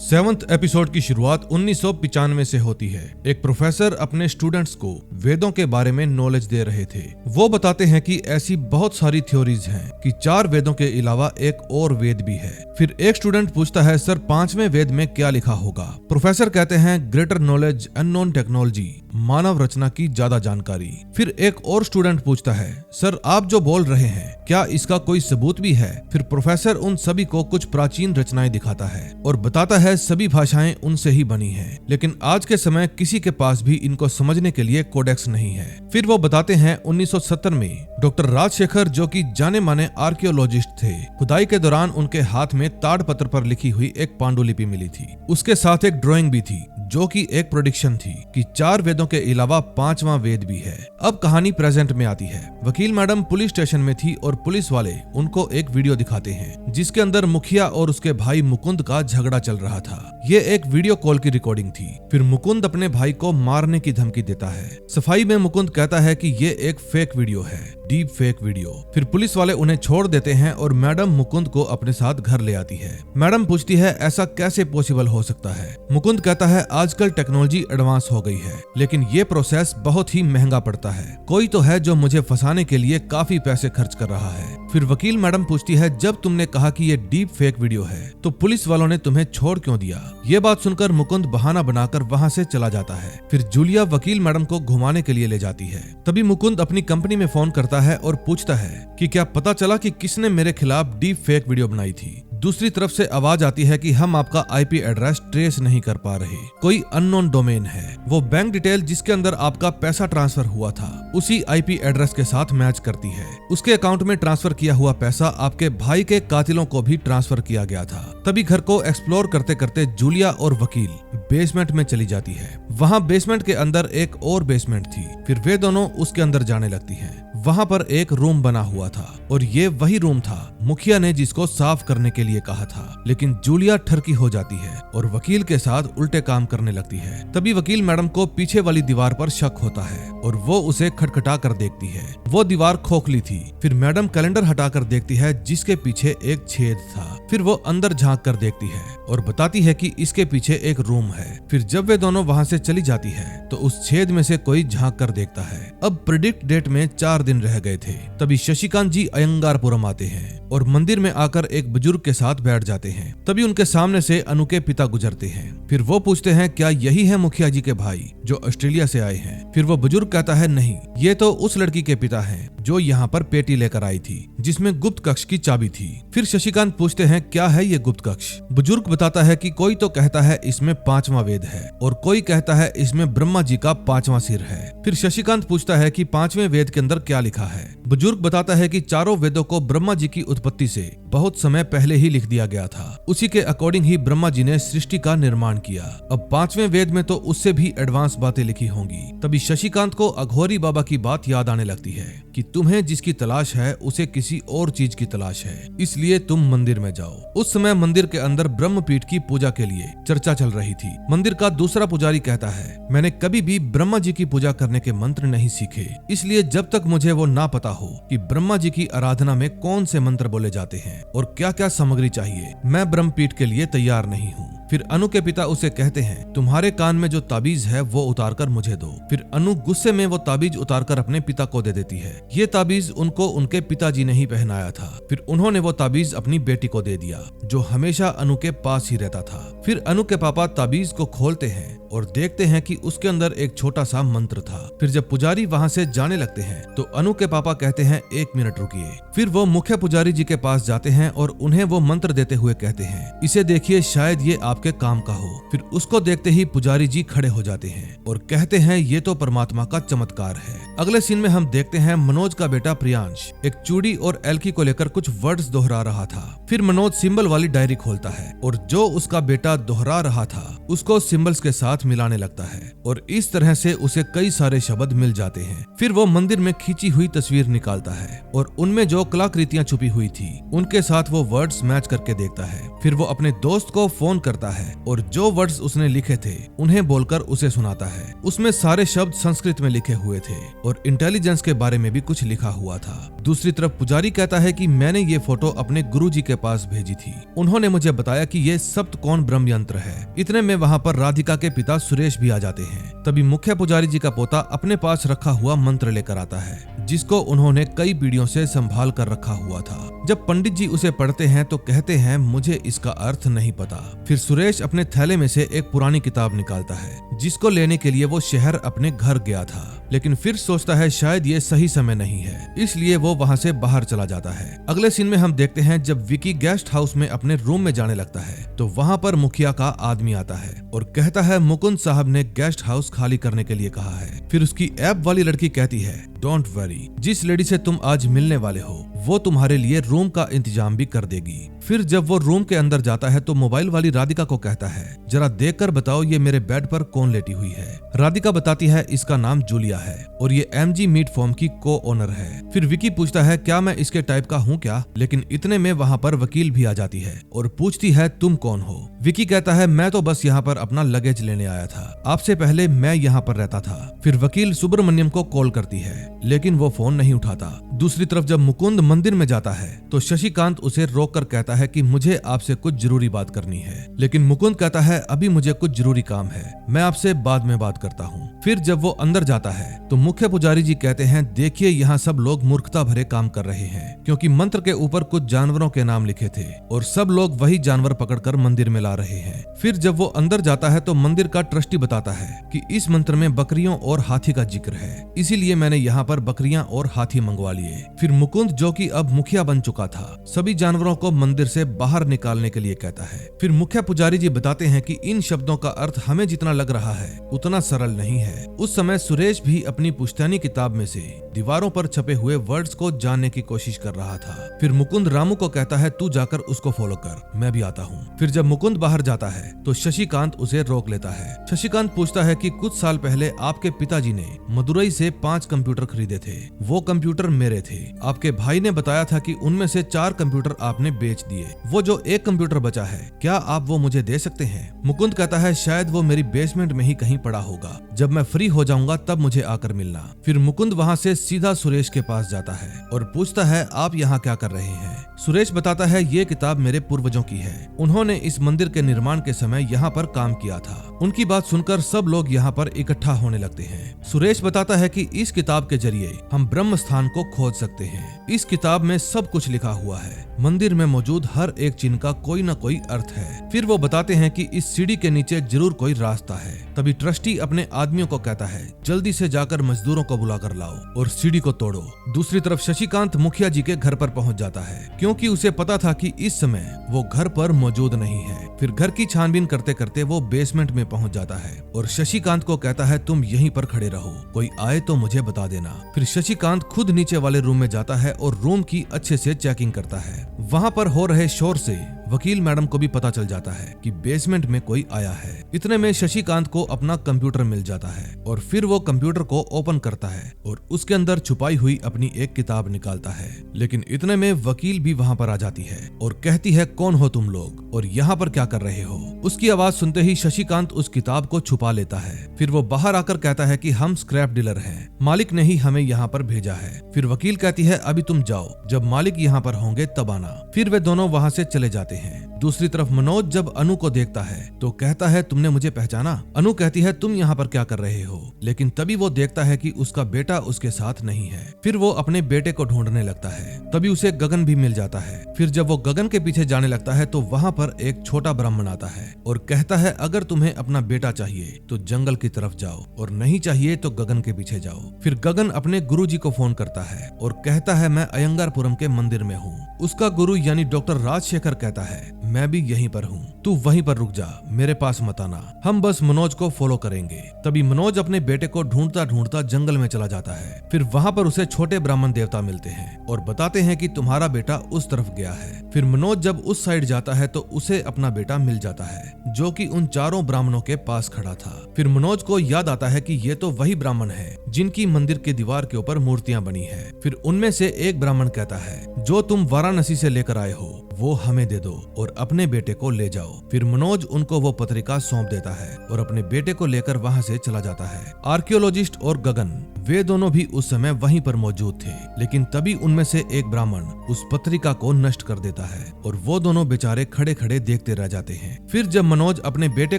7th एपिसोड की शुरुआत 1995 से होती है। एक प्रोफेसर अपने स्टूडेंट्स को वेदों के बारे में नॉलेज दे रहे थे। वो बताते हैं कि ऐसी बहुत सारी थ्योरीज हैं कि 4 वेदों के अलावा एक और वेद भी है। फिर एक स्टूडेंट पूछता है, सर 5वें वेद में क्या लिखा होगा? प्रोफेसर कहते हैं, ग्रेटर नॉलेज, अननोन टेक्नोलॉजी, मानव रचना की ज्यादा जानकारी। फिर एक और स्टूडेंट पूछता है, सर आप जो बोल रहे हैं क्या इसका कोई सबूत भी है? फिर प्रोफेसर उन सभी को कुछ प्राचीन रचनाएं दिखाता है और बताता है सभी भाषाएं उनसे ही बनी हैं, लेकिन आज के समय किसी के पास भी इनको समझने के लिए कोडेक्स नहीं है। फिर वो बताते हैं 1970 में डॉक्टर राजशेखर, जो कि जाने माने आर्कियोलॉजिस्ट थे, खुदाई के दौरान उनके हाथ में ताड़पत्र पर लिखी हुई एक पांडुलिपि मिली थी। उसके साथ एक ड्राइंग भी थी जो कि एक प्रेडिक्शन थी कि 4 वेदों के अलावा 5वां वेद भी है। अब कहानी प्रेजेंट में आती है। वकील मैडम पुलिस स्टेशन में थी और पुलिस वाले उनको एक वीडियो दिखाते हैं जिसके अंदर मुखिया और उसके भाई मुकुंद का झगड़ा चल रहा था। ये एक वीडियो कॉल की रिकॉर्डिंग थी। फिर मुकुंद अपने भाई को मारने की धमकी देता है। सफाई में मुकुंद कहता है कि ये एक फेक वीडियो है, डीप फेक वीडियो। फिर पुलिस वाले उन्हें छोड़ देते हैं और मैडम मुकुंद को अपने साथ घर ले आती है। मैडम पूछती है, ऐसा कैसे पॉसिबल हो सकता है? मुकुंद कहता है, आजकल टेक्नोलॉजी एडवांस हो गई है, लेकिन ये प्रोसेस बहुत ही महंगा पड़ता है। कोई तो है जो मुझे फंसाने के लिए काफी पैसे खर्च कर रहा है। फिर वकील मैडम पूछती है, जब तुमने कहा कि ये डीप फेक वीडियो है तो पुलिस वालों ने तुम्हें छोड़ क्यों दिया? ये बात सुनकर मुकुंद बहाना बनाकर वहाँ से चला जाता है। फिर जूलिया वकील मैडम को घुमाने के लिए ले जाती है। तभी मुकुंद अपनी कंपनी में फोन करता है और पूछता है कि क्या पता चला कि किसने मेरे खिलाफ डीप फेक वीडियो बनाई थी। दूसरी तरफ से आवाज आती है कि हम आपका आईपी एड्रेस ट्रेस नहीं कर पा रहे, कोई अननोन डोमेन है। वो बैंक डिटेल जिसके अंदर आपका पैसा ट्रांसफर हुआ था उसी आईपी एड्रेस के साथ मैच करती है। उसके अकाउंट में ट्रांसफर किया हुआ पैसा आपके भाई के कातिलों को भी ट्रांसफर किया गया था। तभी घर को एक्सप्लोर करते करते जूलिया और वकील बेसमेंट में चली जाती है। वहाँ बेसमेंट के अंदर एक और बेसमेंट थी। फिर वे दोनों उसके अंदर जाने लगती हैं। वहाँ पर एक रूम बना हुआ था और ये वही रूम था मुखिया ने जिसको साफ करने के लिए कहा था। लेकिन जूलिया ठरकी हो जाती है और वकील के साथ उल्टे काम करने लगती है। तभी वकील मैडम को पीछे वाली दीवार पर शक होता है और वो उसे खटखटा कर देखती है। वो दीवार खोखली थी। फिर मैडम कैलेंडर हटाकर देखती है जिसके पीछे एक छेद था। फिर वो अंदर झांक कर देखती है और बताती है कि इसके पीछे एक रूम है। फिर जब वे दोनों वहाँ से चली जाती है तो उस छेद में से कोई झांक कर देखता है। अब प्रेडिक्ट डेट में 4 दिन रह गए थे। तभी शशिकांत जी अयंगारपुरम आते हैं और मंदिर में आकर एक बुजुर्ग के साथ बैठ जाते हैं। तभी उनके सामने से अनु के पिता गुजरते हैं। फिर वो पूछते हैं क्या यही है मुखिया जी के भाई जो ऑस्ट्रेलिया से आए हैं। फिर वो बुजुर्ग कहता है नहीं, ये तो उस लड़की के पिता हैं जो यहाँ पर पेटी लेकर आई थी जिसमें गुप्त कक्ष की चाबी थी। फिर शशिकांत पूछते हैं क्या है ये गुप्त कक्ष। बुजुर्ग बताता है कि कोई तो कहता है इसमें 5वां वेद है और कोई कहता है इसमें ब्रह्मा जी का 5वां सिर है। फिर शशिकांत पूछता है कि 5वें वेद के अंदर क्या लिखा है। बुजुर्ग बताता है कि चारों वेदों को ब्रह्मा जी की उत्पत्ति से बहुत समय पहले ही लिख दिया गया था। उसी के अकॉर्डिंग ही ब्रह्मा जी ने सृष्टि का निर्माण किया। अब 5वें वेद में तो उससे भी एडवांस बातें लिखी होंगी। तभी शशिकांत को अघोरी बाबा की बात याद आने लगती है कि तुम्हें जिसकी तलाश है उसे किसी और चीज की तलाश है, इसलिए तुम मंदिर में जाओ। उस समय मंदिर के अंदर ब्रह्मपीठ की पूजा के लिए चर्चा चल रही थी। मंदिर का दूसरा पुजारी कहता है मैंने कभी भी ब्रह्मा जी की पूजा करने के मंत्र नहीं सीखे, इसलिए जब तक मुझे वो ना पता हो कि ब्रह्मा जी की आराधना में कौन से मंत्र बोले जाते हैं और क्या क्या सामग्री चाहिए, मैं ब्रह्मपीठ के लिए तैयार नहीं हूँ। फिर अनु के पिता उसे कहते हैं तुम्हारे कान में जो ताबीज है वो उतारकर मुझे दो। फिर अनु गुस्से में वो ताबीज उतारकर अपने पिता को दे देती है। ये ताबीज उनको उनके पिताजी ने ही पहनाया था। फिर उन्होंने वो ताबीज अपनी बेटी को दे दिया जो हमेशा अनु के पास ही रहता था। फिर अनु के पापा ताबीज को खोलते हैं और देखते हैं कि उसके अंदर एक छोटा सा मंत्र था। फिर जब पुजारी वहाँ से जाने लगते हैं तो अनु के पापा कहते हैं 1 मिनट रुकिए। फिर वो मुख्य पुजारी जी के पास जाते हैं और उन्हें वो मंत्र देते हुए कहते हैं इसे देखिए शायद ये आपके काम का हो। फिर उसको देखते ही पुजारी जी खड़े हो जाते हैं और कहते हैं ये तो परमात्मा का चमत्कार है। अगले सीन में हम देखते हैं मनोज का बेटा प्रियांश एक चूड़ी और एल्की को लेकर कुछ वर्ड्स दोहरा रहा था। फिर मनोज सिंबल वाली डायरी खोलता है और जो उसका बेटा दोहरा रहा था उसको सिंबल्स के साथ मिलाने लगता है और इस तरह से उसे कई सारे शब्द मिल जाते हैं। फिर वो मंदिर में खींची हुई तस्वीर निकालता है और उनमें जो कलाकृतियां छुपी हुई थी उनके साथ वो वर्ड्स मैच करके देखता है। फिर वो अपने दोस्त को फोन करता है और जो वर्ड्स उसने लिखे थे उन्हें बोलकर उसे सुनाता है। उसमें सारे शब्द संस्कृत में लिखे हुए थे और इंटेलिजेंस के बारे में भी कुछ लिखा हुआ था। दूसरी तरफ पुजारी कहता है कि मैंने ये फोटो अपने गुरुजी के पास भेजी थी, उन्होंने मुझे बताया कि ये सप्तकोण ब्रह्म यंत्र है। इतने में वहाँ पर राधिका के पिता सुरेश भी आ जाते हैं। तभी मुख्य पुजारी जी का पोता अपने पास रखा हुआ मंत्र लेकर आता है जिसको उन्होंने कई पीढ़ियों से संभाल कर रखा हुआ था। जब पंडित जी उसे पढ़ते हैं तो कहते हैं मुझे इसका अर्थ नहीं पता। फिर सुरेश अपने थैले में से एक पुरानी किताब निकालता है जिसको लेने के लिए वो शहर अपने घर गया था, लेकिन फिर सोचता है शायद ये सही समय नहीं है, इसलिए वो वहाँ से बाहर चला जाता है। अगले सीन में हम देखते हैं जब विकी गेस्ट हाउस में अपने रूम में जाने लगता है तो वहाँ पर मुखिया का आदमी आता है और कहता है मुकुंद साहब ने गेस्ट हाउस खाली करने के लिए कहा है। फिर उसकी ऐप वाली लड़की कहती है डोंट वरी, जिस लेडी से तुम आज मिलने वाले हो वो तुम्हारे लिए रूम का इंतजाम भी कर देगी। फिर जब वो रूम के अंदर जाता है तो मोबाइल वाली राधिका को कहता है जरा देखकर बताओ ये मेरे बेड पर कौन लेटी हुई है। राधिका बताती है इसका नाम जूलिया है और ये MG मीट फॉर्म की को ओनर है। फिर विकी पूछता है क्या मैं इसके टाइप का हूँ क्या, लेकिन इतने में वहाँ पर वकील भी आ जाती है और पूछती है तुम कौन हो। विकी कहता है मैं तो बस यहाँ पर अपना लगेज लेने आया था, आपसे पहले मैं यहाँ पर रहता था। फिर वकील सुब्रमण्यम को कॉल करती है लेकिन वो फोन नहीं उठाता। दूसरी तरफ जब मुकुंद मंदिर में जाता है तो शशिकांत उसे रोककर कहता है कि मुझे आपसे कुछ जरूरी बात करनी है, लेकिन मुकुंद कहता है अभी मुझे कुछ जरूरी काम है, मैं आपसे बाद में बात करता हूँ। फिर जब वो अंदर जाता है तो मुख्य पुजारी जी कहते हैं, देखिए यहाँ सब लोग मूर्खता भरे काम कर रहे हैं, क्योंकि मंत्र के ऊपर कुछ जानवरों के नाम लिखे थे और सब लोग वही जानवर पकड़कर मंदिर में ला रहे हैं। फिर जब वो अंदर जाता है तो मंदिर का ट्रस्टी बताता है कि इस मंत्र में बकरियों और हाथी का जिक्र है, इसीलिए मैंने यहाँ पर बकरियां और हाथी मंगवा लिए। फिर मुकुंद, जो कि अब मुखिया बन चुका था, सभी जानवरों को मंदिर से बाहर निकालने के लिए कहता है। फिर मुखिया पुजारी जी बताते हैं कि इन शब्दों का अर्थ हमें जितना लग रहा है उतना सरल नहीं है। उस समय सुरेश भी अपनी पुश्तैनी किताब में से दीवारों पर छपे हुए वर्ड्स को जानने की कोशिश कर रहा था। फिर मुकुंद रामू को कहता है, तू जाकर उसको फॉलो कर, मैं भी आता हूँ। फिर जब मुकुंद बाहर जाता है तो शशिकांत उसे रोक लेता है। शशिकांत पूछता है कि कुछ साल पहले आपके पिताजी ने मदुरई से 5 कंप्यूटर खरीदे थे, वो कंप्यूटर मेरे थे। आपके भाई ने बताया था कि उनमें से 4 कंप्यूटर आपने बेच दिए, वो जो एक कंप्यूटर बचा है क्या आप वो मुझे दे सकते हैं? मुकुंद कहता है, शायद वो मेरी बेसमेंट में ही कहीं पड़ा होगा, जब मैं फ्री हो जाऊंगा तब मुझे आकर मिलना। फिर मुकुंद वहाँ से सीधा सुरेश के पास जाता है और पूछता है, आप यहाँ क्या कर रहे हैं? सुरेश बताता है, ये किताब मेरे पूर्वजों की है, उन्होंने इस मंदिर के निर्माण के समय यहाँ पर काम किया था। उनकी बात सुनकर सब लोग यहाँ पर इकट्ठा होने लगते हैं। सुरेश बताता है कि इस किताब के जरिए हम ब्रह्म स्थान को खोज सकते हैं। इस किताब में सब कुछ लिखा हुआ है, मंदिर में मौजूद हर एक चिन्ह का कोई न कोई अर्थ है। फिर वो बताते हैं कि इस सीढ़ी के नीचे जरूर कोई रास्ता है। तभी ट्रस्टी अपने आदमियों को कहता है, जल्दी से जाकर मजदूरों को बुला कर लाओ और सीढ़ी को तोड़ो। दूसरी तरफ शशिकांत मुखिया जी के घर पर पहुंच जाता है, क्योंकि उसे पता था कि इस समय वो घर पर मौजूद नहीं है। फिर घर की छानबीन करते करते वो बेसमेंट में पहुंच जाता है और शशिकांत को कहता है, तुम यहीं पर खड़े रहो, कोई आए तो मुझे बता देना। फिर शशिकांत खुद नीचे वाले रूम में जाता है और रूम की अच्छे से चेकिंग करता है। वहाँ पर हो रहे शोर से वकील मैडम को भी पता चल जाता है कि बेसमेंट में कोई आया है। इतने में शशिकांत को अपना कंप्यूटर मिल जाता है और फिर वो कंप्यूटर को ओपन करता है और उसके अंदर छुपाई हुई अपनी एक किताब निकालता है। लेकिन इतने में वकील भी वहाँ पर आ जाती है और कहती है, कौन हो तुम लोग और यहाँ पर क्या कर रहे हो? उसकी आवाज सुनते ही शशिकांत उस किताब को छुपा लेता है। फिर वो बाहर आकर कहता है कि हम स्क्रैप डीलर हैं, मालिक ने ही हमें यहाँ पर भेजा है। फिर वकील कहती है, अभी तुम जाओ, जब मालिक यहाँ पर होंगे तब आना। फिर वे दोनों वहाँ से चले जाते हैं। दूसरी तरफ मनोज जब अनु को देखता है तो कहता है, तुमने मुझे पहचाना? अनु कहती है, तुम यहाँ पर क्या कर रहे हो? लेकिन तभी वो देखता है कि उसका बेटा उसके साथ नहीं है। फिर वो अपने बेटे को ढूंढने लगता है, तभी उसे गगन भी मिल जाता है। फिर जब वो गगन के पीछे जाने लगता है तो वहाँ पर एक छोटा ब्राह्मण आता है और कहता है, अगर तुम्हें अपना बेटा चाहिए तो जंगल की तरफ जाओ और नहीं चाहिए तो गगन के पीछे जाओ। फिर गगन अपने गुरुजी को फोन करता है और कहता है, मैं अयंगारपुरम के मंदिर में हूँ। उसका गुरु यानी डॉक्टर राजशेखर कहता है, मैं भी यहीं पर हूँ, तू वहीं पर रुक जा, मेरे पास मत आना, हम बस मनोज को फॉलो करेंगे। तभी मनोज अपने बेटे को ढूंढता ढूंढता जंगल में चला जाता है। फिर वहाँ पर उसे छोटे ब्राह्मण देवता मिलते हैं और बताते हैं कि तुम्हारा बेटा उस तरफ गया है। फिर मनोज जब उस साइड जाता है तो उसे अपना बेटा मिल जाता है, जो कि उन चारों ब्राह्मणों के पास खड़ा था। फिर मनोज को याद आता है कि ये तो वही ब्राह्मण है जिनकी मंदिर के दीवार के ऊपर मूर्तियां बनी है। फिर उनमें से एक ब्राह्मण कहता है, जो तुम वाराणसी से लेकर आए हो वो हमें दे दो और अपने बेटे को ले जाओ। फिर मनोज उनको वो पत्रिका सौंप देता है और अपने बेटे को लेकर वहाँ से चला जाता है। आर्कियोलॉजिस्ट और गगन वे दोनों भी उस समय वहीं पर मौजूद थे, लेकिन तभी उनमें से एक ब्राह्मण उस पत्रिका को नष्ट कर देता है और वो दोनों बेचारे खड़े खड़े देखते रह जाते हैं। फिर जब मनोज अपने बेटे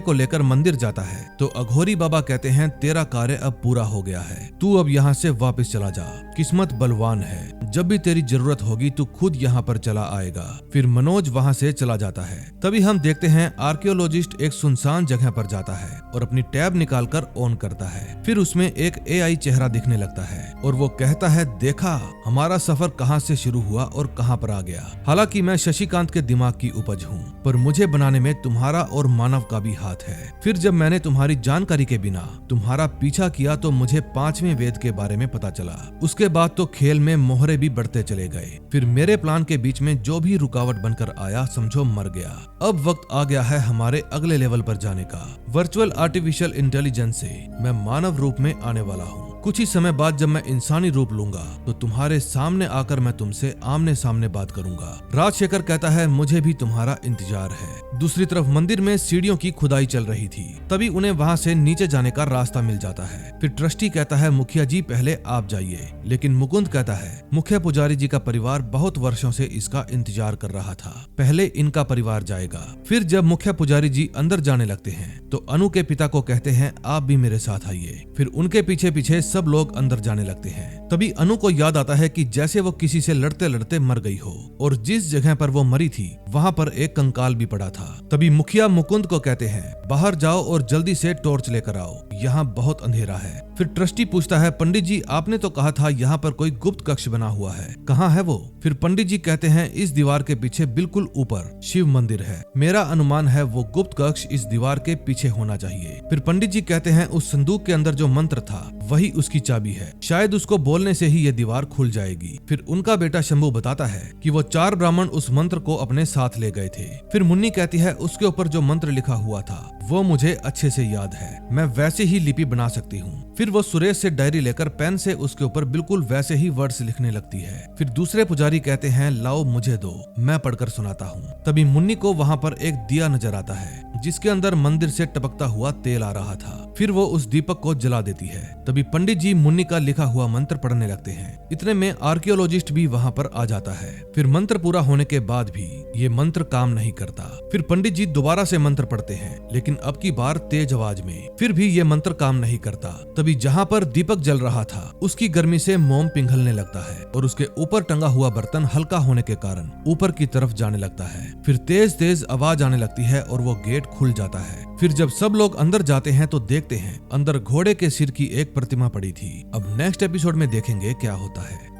को लेकर मंदिर जाता है तो अघोरी बाबा कहते हैं, तेरा कार्य अब पूरा हो गया है, तू अब यहाँ से वापस चला जा, किस्मत बलवान है, जब भी तेरी जरूरत होगी तू खुद यहाँ पर चला आएगा। फिर मनोज वहाँ से चला जाता है। तभी हम देखते हैं आर्कियोलॉजिस्ट एक सुनसान जगह पर जाता है और अपनी टैब निकालकर ऑन करता है। फिर उसमें एक AI चेहरा दिखने लगता है और वो कहता है, देखा हमारा सफर कहाँ से शुरू हुआ और कहाँ पर आ गया। हालांकि मैं शशिकांत के दिमाग की उपज हूँ, पर मुझे बनाने में तुम्हारा और मानव का भी हाथ है। फिर जब मैंने तुम्हारी जानकारी के बिना तुम्हारा पीछा किया तो मुझे 5वें वेद के बारे में पता चला। उसके बाद तो खेल में मोहरे भी बढ़ते चले गए। फिर मेरे प्लान के बीच में जो भी रुकावट बनकर आया समझो मर गया। अब वक्त आ गया है हमारे अगले लेवल पर जाने का। वर्चुअल आर्टिफिशियल इंटेलिजेंस से मैं मानव रूप में आने वाला हूँ। कुछ ही समय बाद जब मैं इंसानी रूप लूंगा तो तुम्हारे सामने आकर मैं तुमसे आमने सामने बात करूंगा। राजशेखर कहता है मुझे भी तुम्हारा इंतजार है। दूसरी तरफ मंदिर में सीढ़ियों की खुदाई चल रही थी, तभी उन्हें वहां से नीचे जाने का रास्ता मिल जाता है। फिर ट्रस्टी कहता है मुखिया जी पहले आप जाइए, लेकिन मुकुंद कहता है मुखिया पुजारी जी का परिवार बहुत वर्षों से इसका इंतजार कर रहा था, पहले इनका परिवार जाएगा। फिर जब मुखिया पुजारी जी अंदर जाने लगते हैं तो अनु के पिता को कहते हैं आप भी मेरे साथ आइए। फिर उनके पीछे पीछे सब लोग अंदर जाने लगते हैं। तभी अनु को याद आता है कि जैसे वो किसी से लड़ते लड़ते मर गई हो और जिस जगह पर वो मरी थी वहाँ पर एक कंकाल भी पड़ा था। तभी मुखिया मुकुंद को कहते हैं बाहर जाओ और जल्दी से टॉर्च लेकर आओ, यहाँ बहुत अंधेरा है। फिर ट्रस्टी पूछता है पंडित जी आपने तो कहा था यहाँ पर कोई गुप्त कक्ष बना हुआ है, कहाँ है वो? फिर पंडित जी कहते हैं इस दीवार के पीछे बिल्कुल ऊपर शिव मंदिर है, मेरा अनुमान है वो गुप्त कक्ष इस दीवार के पीछे होना चाहिए। फिर पंडित जी कहते हैं उस संदूक के अंदर जो मंत्र था वही उसकी चाबी है, शायद उसको बोलने से ही ये दीवार खुल जाएगी। फिर उनका बेटा शंभू बताता है कि वो 4 ब्राह्मण उस मंत्र को अपने साथ ले गए थे। फिर मुन्नी कहती है उसके ऊपर जो मंत्र लिखा हुआ था वो मुझे अच्छे से याद है, मैं वैसे ही लिपि बना सकती हूँ। फिर वो सुरेश से डायरी लेकर पेन से उसके ऊपर बिल्कुल वैसे ही वर्ड्स लिखने लगती है। फिर दूसरे पुजारी कहते हैं लाओ मुझे दो, मैं पढ़कर सुनाता हूँ। तभी मुन्नी को वहाँ पर एक दिया नजर आता है जिसके अंदर मंदिर से टपकता हुआ तेल आ रहा था। फिर वो उस दीपक को जला देती है। तभी पंडित जी मुन्नी का लिखा हुआ मंत्र पढ़ने लगते हैं। इतने में आर्कियोलॉजिस्ट भी वहाँ पर आ जाता है। फिर मंत्र पूरा होने के बाद भी ये मंत्र काम नहीं करता। फिर पंडित जी दोबारा से मंत्र पढ़ते हैं, लेकिन अब की बार तेज आवाज में। फिर भी ये मंत्र काम नहीं करता। तभी जहाँ पर दीपक जल रहा था उसकी गर्मी से मोम पिघलने लगता है और उसके ऊपर टंगा हुआ बर्तन हल्का होने के कारण ऊपर की तरफ जाने लगता है। फिर तेज तेज आवाज आने लगती है और वो गेट खुल जाता है। फिर जब सब लोग अंदर जाते हैं तो देखते हैं अंदर घोड़े के सिर की एक प्रतिमा पड़ी थी। अब नेक्स्ट एपिसोड में देखेंगे क्या होता है।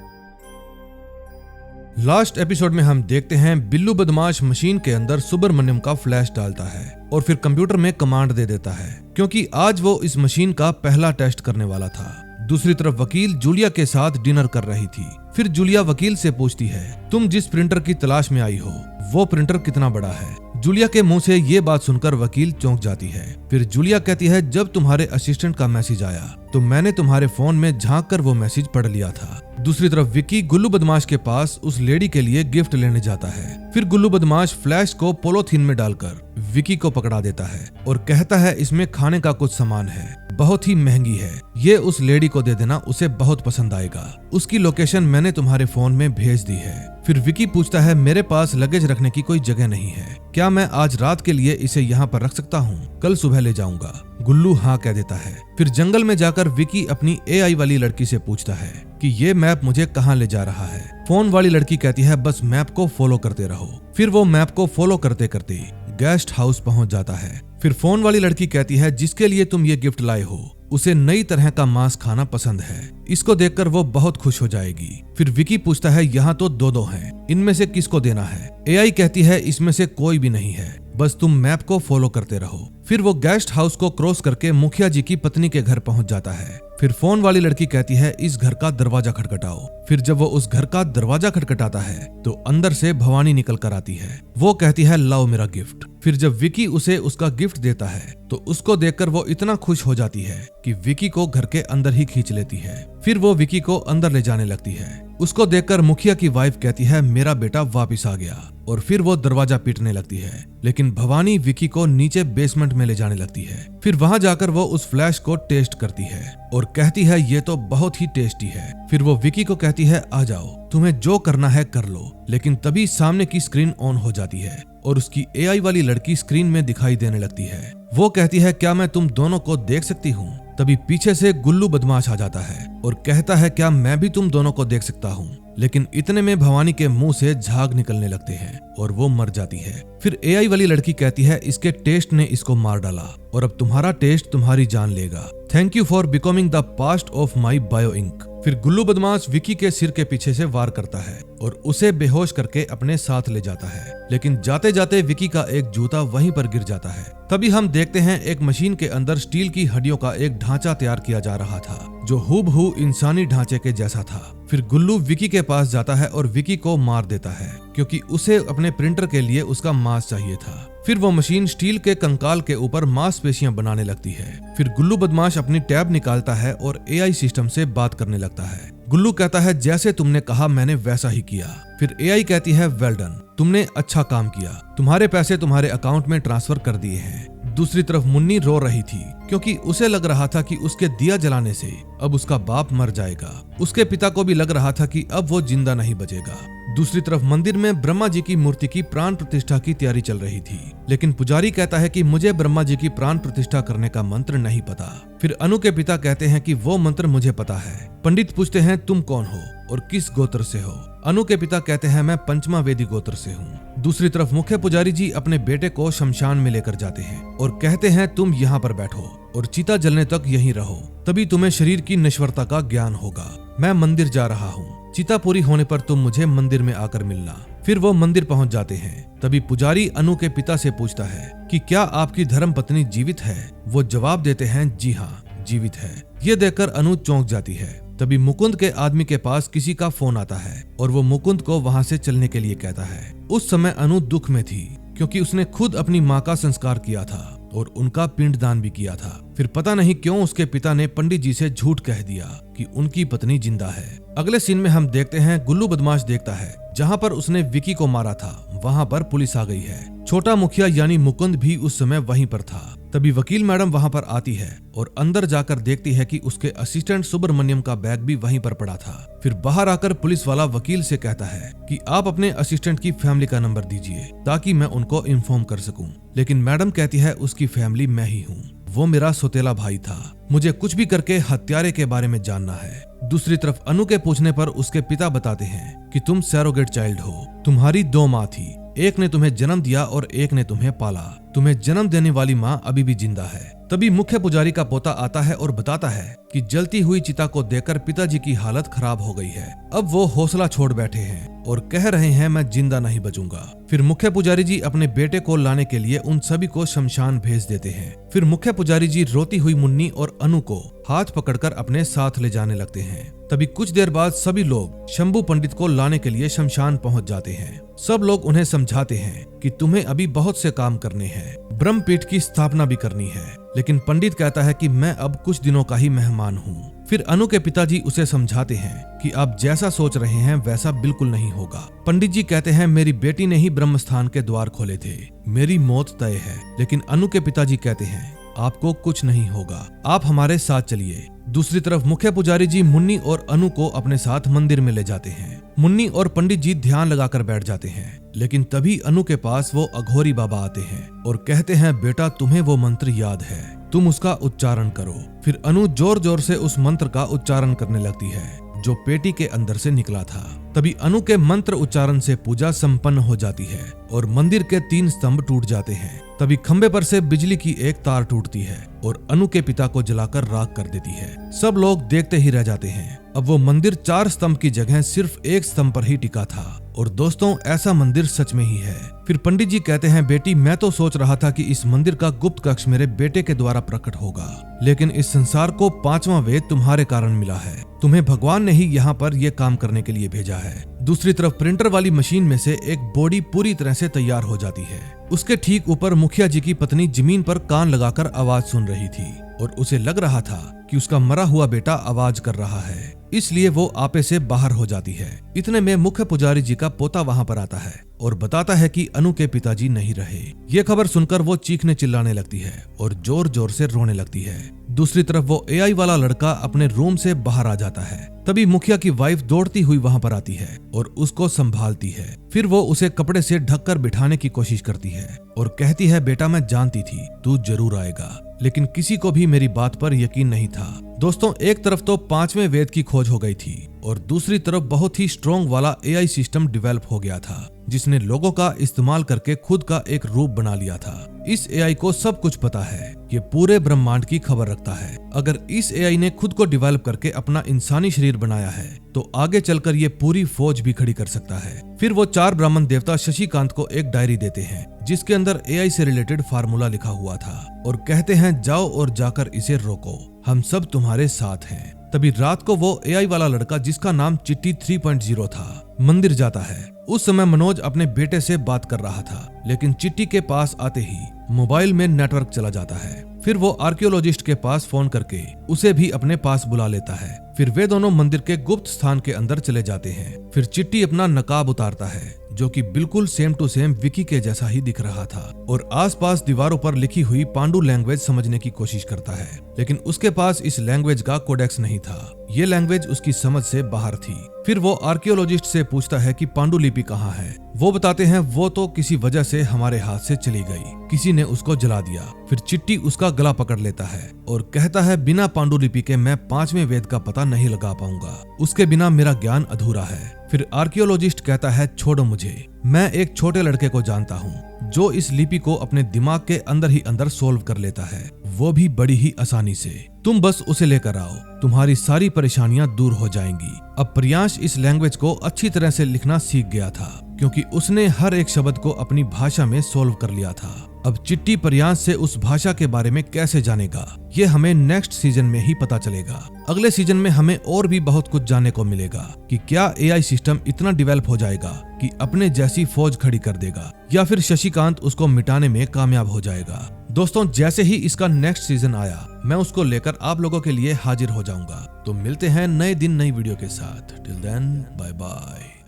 लास्ट एपिसोड में हम देखते हैं बिल्लू बदमाश मशीन के अंदर सुब्रमण्यम का फ्लैश डालता है और फिर कंप्यूटर में कमांड दे देता है क्योंकि आज वो इस मशीन का पहला टेस्ट करने वाला था। दूसरी तरफ वकील जूलिया के साथ डिनर कर रही थी। फिर जूलिया वकील से पूछती है तुम जिस प्रिंटर की तलाश में आई हो वो प्रिंटर कितना बड़ा है? जूलिया के मुंह से ये बात सुनकर वकील चौंक जाती है। फिर जूलिया कहती है जब तुम्हारे असिस्टेंट का मैसेज आया तो मैंने तुम्हारे फोन में झांक कर वो मैसेज पढ़ लिया था। दूसरी तरफ विकी गुल्लू बदमाश के पास उस लेडी के लिए गिफ्ट लेने जाता है। फिर गुल्लू बदमाश फ्लैश को पोलोथीन में डालकर विकी को पकड़ा देता है और कहता है इसमें खाने का कुछ सामान है, बहुत ही महंगी है, ये उस लेडी को दे देना, उसे बहुत पसंद आएगा। उसकी लोकेशन मैंने तुम्हारे फोन में भेज दी है। फिर विकी पूछता है मेरे पास लगेज रखने की कोई जगह नहीं है, क्या मैं आज रात के लिए इसे यहाँ पर रख सकता हूँ? कल सुबह ले जाऊंगा। गुल्लू हाँ कह देता है। फिर जंगल में जाकर विकी अपनी AI वाली लड़की से पूछता है कि ये मैप मुझे कहाँ ले जा रहा है। फोन वाली लड़की कहती है बस मैप को फॉलो करते रहो। फिर वो मैप को फॉलो करते करते गेस्ट हाउस पहुंच जाता है। फिर फोन वाली लड़की कहती है जिसके लिए तुम ये गिफ्ट लाए हो उसे नई तरह का मांस खाना पसंद है, इसको देखकर वो बहुत खुश हो जाएगी। फिर विकी पूछता है यहाँ तो 2-2 हैं, इनमें से किसको देना है? AI कहती है इसमें से कोई भी नहीं है, बस तुम मैप को फॉलो करते रहो। फिर वो गेस्ट हाउस को क्रॉस करके मुखिया जी की पत्नी के घर पहुंच जाता है। फिर फोन वाली लड़की कहती है इस घर का दरवाजा खटखटाओ। फिर जब वो उस घर का दरवाजा खटखटाता है तो अंदर से भवानी निकल कर आती है। वो कहती है लाओ मेरा गिफ्ट। फिर जब विकी उसे उसका गिफ्ट देता है तो उसको देखकर वो इतना खुश हो जाती है कि विकी को घर के अंदर ही खींच लेती है। फिर वो विकी को अंदर ले जाने लगती है। उसको देखकर मुखिया की वाइफ कहती है मेरा बेटा वापिस आ गया, और फिर वो दरवाजा पीटने लगती है। लेकिन भवानी विकी को नीचे बेसमेंट में ले जाने लगती है। फिर वहां जाकर वो उस फ्लैश को टेस्ट करती है और कहती है ये तो बहुत ही टेस्टी है। फिर वो विकी को कहती है आ जाओ, तुम्हें जो करना है कर लो। लेकिन तभी सामने की स्क्रीन ऑन हो जाती है और उसकी AI वाली लड़की स्क्रीन में दिखाई देने लगती है। वो कहती है क्या मैं तुम दोनों को देख सकती हूँ? तभी पीछे से गुल्लू बदमाश आ जाता है और कहता है क्या मैं भी तुम दोनों को देख सकता हूँ? लेकिन इतने में भवानी के मुंह से झाग निकलने लगते हैं और वो मर जाती है। फिर AI वाली लड़की कहती है इसके टेस्ट ने इसको मार डाला और अब तुम्हारा टेस्ट तुम्हारी जान लेगा। Thank you for becoming the past of my bio ink. फिर गुल्लू बदमाश विकी के सिर के पीछे से वार करता है और उसे बेहोश करके अपने साथ ले जाता है। लेकिन जाते जाते विकी का एक जूता वहीं पर गिर जाता है। तभी हम देखते हैं एक मशीन के अंदर स्टील की हड्डियों का एक ढांचा तैयार किया जा रहा था जो हूबहू इंसानी ढांचे के जैसा था। फिर गुल्लू विकी के पास जाता है और विकी को मार देता है क्योंकि उसे अपने प्रिंटर के लिए उसका मांस चाहिए था। फिर वो मशीन स्टील के कंकाल के ऊपर मांसपेशियां बनाने लगती है। फिर गुल्लू बदमाश अपनी टैब निकालता है और एआई सिस्टम से बात करने लगता है। गुल्लू कहता है जैसे तुमने कहा मैंने वैसा ही किया। फिर एआई कहती है वेल डन, तुमने अच्छा काम किया, तुम्हारे पैसे तुम्हारे अकाउंट में ट्रांसफर कर दिए हैं। दूसरी तरफ मुन्नी रो रही थी क्योंकि उसे लग रहा था कि उसके दिया जलाने से अब उसका बाप मर जाएगा। उसके पिता को भी लग रहा था कि अब वो जिंदा नहीं बचेगा। दूसरी तरफ मंदिर में ब्रह्मा जी की मूर्ति की प्राण प्रतिष्ठा की तैयारी चल रही थी, लेकिन पुजारी कहता है कि मुझे ब्रह्मा जी की प्राण प्रतिष्ठा करने का मंत्र नहीं पता। फिर अनु के पिता कहते हैं कि वो मंत्र मुझे पता है। पंडित पूछते हैं तुम कौन हो और किस गोत्र से हो। अनु के पिता कहते हैं मैं पंचमा वेदी गोत्र से हूँ। दूसरी तरफ मुख्य पुजारी जी अपने बेटे को शमशान में लेकर जाते हैं और कहते हैं तुम यहाँ पर बैठो और चिता जलने तक यहीं रहो, तभी तुम्हें शरीर की नश्वरता का ज्ञान होगा। मैं मंदिर जा रहा हूँ, चिता पूरी होने पर तुम मुझे मंदिर में आकर मिलना। फिर वो मंदिर पहुंच जाते हैं। तभी पुजारी अनु के पिता से पूछता है कि क्या आपकी धर्मपत्नी जीवित है। वो जवाब देते हैं जी हाँ जीवित है। ये देखकर अनु चौंक जाती है। तभी मुकुंद के आदमी के पास किसी का फोन आता है और वो मुकुंद को वहां से चलने के लिए कहता है। उस समय अनु दुख में थी क्योंकि उसने खुद अपनी माँ का संस्कार किया था और उनका पिंडदान भी किया था। फिर पता नहीं क्यों उसके पिता ने पंडित जी से झूठ कह दिया कि उनकी पत्नी जिंदा है। अगले सीन में हम देखते हैं गुल्लू बदमाश देखता है जहाँ पर उसने विकी को मारा था वहाँ पर पुलिस आ गई है। छोटा मुखिया यानी मुकुंद भी उस समय वहीं पर था। तभी वकील मैडम वहाँ पर आती है और अंदर जाकर देखती है कि उसके असिस्टेंट सुब्रमण्यम का बैग भी वहीं पर पड़ा था। फिर बाहर आकर पुलिस वाला वकील से कहता है कि आप अपने असिस्टेंट की फैमिली का नंबर दीजिए ताकि मैं उनको इन्फॉर्म कर सकूं। लेकिन मैडम कहती है उसकी फैमिली मैं ही हूँ, वो मेरा सौतेला भाई था, मुझे कुछ भी करके हत्यारे के बारे में जानना है। दूसरी तरफ अनु के पूछने पर उसके पिता बताते हैं कि तुम सैरोगेट चाइल्ड हो, तुम्हारी 2 माँ थी, एक ने तुम्हें जन्म दिया और एक ने तुम्हें पाला। तुम्हें जन्म देने वाली माँ अभी भी जिंदा है। तभी मुख्य पुजारी का पोता आता है और बताता है कि जलती हुई चिता को देखकर पिताजी की हालत खराब हो गई है। अब वो हौसला छोड़ बैठे हैं और कह रहे हैं मैं जिंदा नहीं बचूंगा। फिर मुख्य पुजारी जी अपने बेटे को लाने के लिए उन सभी को शमशान भेज देते हैं। फिर मुख्य पुजारी जी रोती हुई मुन्नी और अनु को हाथ पकड़कर अपने साथ ले जाने लगते हैं। तभी कुछ देर बाद सभी लोग शंभू पंडित को लाने के लिए शमशान पहुंच जाते हैं। सब लोग उन्हें समझाते हैं कि तुम्हें अभी बहुत से काम करने हैं, ब्रह्मपीठ की स्थापना भी करनी है। लेकिन पंडित कहता है कि मैं अब कुछ दिनों का ही मेहमान हूँ। फिर अनु के पिताजी उसे समझाते हैं कि आप जैसा सोच रहे हैं वैसा बिल्कुल नहीं होगा। पंडित जी कहते हैं मेरी बेटी ने ही ब्रह्म स्थान के द्वार खोले थे, मेरी मौत तय है। लेकिन अनु के पिताजी कहते हैं आपको कुछ नहीं होगा, आप हमारे साथ चलिए। दूसरी तरफ मुख्य पुजारी जी मुन्नी और अनु को अपने साथ मंदिर में ले जाते हैं। मुन्नी और पंडित जी ध्यान लगाकर बैठ जाते हैं, लेकिन तभी अनु के पास वो अघोरी बाबा आते हैं और कहते हैं बेटा तुम्हें वो मंत्र याद है, तुम उसका उच्चारण करो। फिर अनु जोर जोर से उस मंत्र का उच्चारण करने लगती है जो पेटी के अंदर से निकला था। तभी अनु के मंत्र उच्चारण से पूजा संपन्न हो जाती है और मंदिर के 3 स्तंभ टूट जाते हैं। तभी खंबे पर से बिजली की एक तार टूटती है और अनु के पिता को जलाकर राख कर देती है। सब लोग देखते ही रह जाते हैं। अब वो मंदिर 4 स्तंभ की जगह सिर्फ 1 स्तंभ पर ही टिका था और दोस्तों ऐसा मंदिर सच में ही है। फिर पंडित जी कहते हैं बेटी मैं तो सोच रहा था कि इस मंदिर का गुप्त कक्ष मेरे बेटे के द्वारा प्रकट होगा, लेकिन इस संसार को 5वां वेद तुम्हारे कारण मिला है, तुम्हें भगवान ने ही यहाँ पर यह काम करने के लिए भेजा है। दूसरी तरफ प्रिंटर वाली मशीन में से एक बॉडी पूरी तरह से तैयार हो जाती है। उसके ठीक ऊपर मुखिया जी की पत्नी जमीन पर कान लगाकर आवाज सुन रही थी और उसे लग रहा था कि उसका मरा हुआ बेटा आवाज कर रहा है, इसलिए वो आपे से बाहर हो जाती है। इतने में मुख्य पुजारी जी का पोता वहां पर आता है और बताता है कि अनु के पिताजी नहीं रहे। ये खबर सुनकर वो चीखने चिल्लाने लगती है और जोर जोर से रोने लगती है। दूसरी तरफ वो एआई वाला लड़का अपने रूम से बाहर आ जाता है। तभी मुखिया की वाइफ दौड़ती हुई वहां पर आती है और उसको संभालती है। फिर वो उसे कपड़े से ढककर बिठाने की कोशिश करती है और कहती है बेटा मैं जानती थी तू जरूर आएगा, लेकिन किसी को भी मेरी बात पर यकीन नहीं था। दोस्तों एक तरफ तो 5वें वेद की खोज हो गई थी और दूसरी तरफ बहुत ही स्ट्रॉन्ग वाला एआई सिस्टम डेवलप हो गया था जिसने लोगों का इस्तेमाल करके खुद का एक रूप बना लिया था। इस एआई को सब कुछ पता है, ये पूरे ब्रह्मांड की खबर रखता है। अगर इस एआई ने खुद को डेवलप करके अपना इंसानी शरीर बनाया है तो आगे चलकर ये पूरी फौज भी खड़ी कर सकता है। फिर वो 4 ब्राह्मण देवता शशिकांत को एक डायरी देते हैं जिसके अंदर एआई से रिलेटेड फार्मूला लिखा हुआ था और कहते हैं जाओ और जाकर इसे रोको, हम सब तुम्हारे साथ हैं। तभी रात को वो एआई वाला लड़का जिसका नाम चिट्टी 3.0 था मंदिर जाता है। उस समय मनोज अपने बेटे से बात कर रहा था, लेकिन चिट्टी के पास आते ही मोबाइल में नेटवर्क चला जाता है। फिर वो आर्कियोलॉजिस्ट के पास फोन करके उसे भी अपने पास बुला लेता है। फिर वे दोनों मंदिर के गुप्त स्थान के अंदर चले जाते हैं। फिर चिट्टी अपना नकाब उतारता है जो कि बिल्कुल सेम टू सेम विकी के जैसा ही दिख रहा था और आसपास दीवारों पर लिखी हुई पांडु लैंग्वेज समझने की कोशिश करता है, लेकिन उसके पास इस लैंग्वेज का कोडेक्स नहीं था। ये लैंग्वेज उसकी समझ से बाहर थी। फिर वो आर्कियोलॉजिस्ट से पूछता है कि पांडुलिपि कहाँ है। वो बताते हैं वो तो किसी वजह से हमारे हाथ से चली गई, किसी ने उसको जला दिया। फिर चिट्टी उसका गला पकड़ लेता है और कहता है बिना पांडुलिपि के मैं 5वें वेद का पता नहीं लगा पाऊंगा, उसके बिना मेरा ज्ञान अधूरा है। फिर आर्कियोलॉजिस्ट कहता है छोड़ो मुझे, मैं एक छोटे लड़के को जानता हूँ जो इस लिपि को अपने दिमाग के अंदर ही अंदर सोल्व कर लेता है, वो भी बड़ी ही आसानी से। तुम बस उसे लेकर आओ, तुम्हारी सारी परेशानियां दूर हो जाएंगी। अब प्रियांश इस लैंग्वेज को अच्छी तरह से लिखना सीख गया था क्योंकि उसने हर एक शब्द को अपनी भाषा में सोल्व कर लिया था। अब चिट्टी प्रियांश से उस भाषा के बारे में कैसे जानेगा, ये हमें नेक्स्ट सीजन में ही पता चलेगा। अगले सीजन में हमें और भी बहुत कुछ जानने को मिलेगा कि क्या एआई सिस्टम इतना डेवलप हो जाएगा कि अपने जैसी फौज खड़ी कर देगा या फिर शशिकांत उसको मिटाने में कामयाब हो जाएगा। दोस्तों जैसे ही इसका नेक्स्ट सीजन आया मैं उसको लेकर आप लोगों के लिए हाजिर हो जाऊंगा। तो मिलते हैं नए दिन नई वीडियो के साथ। Till then bye bye.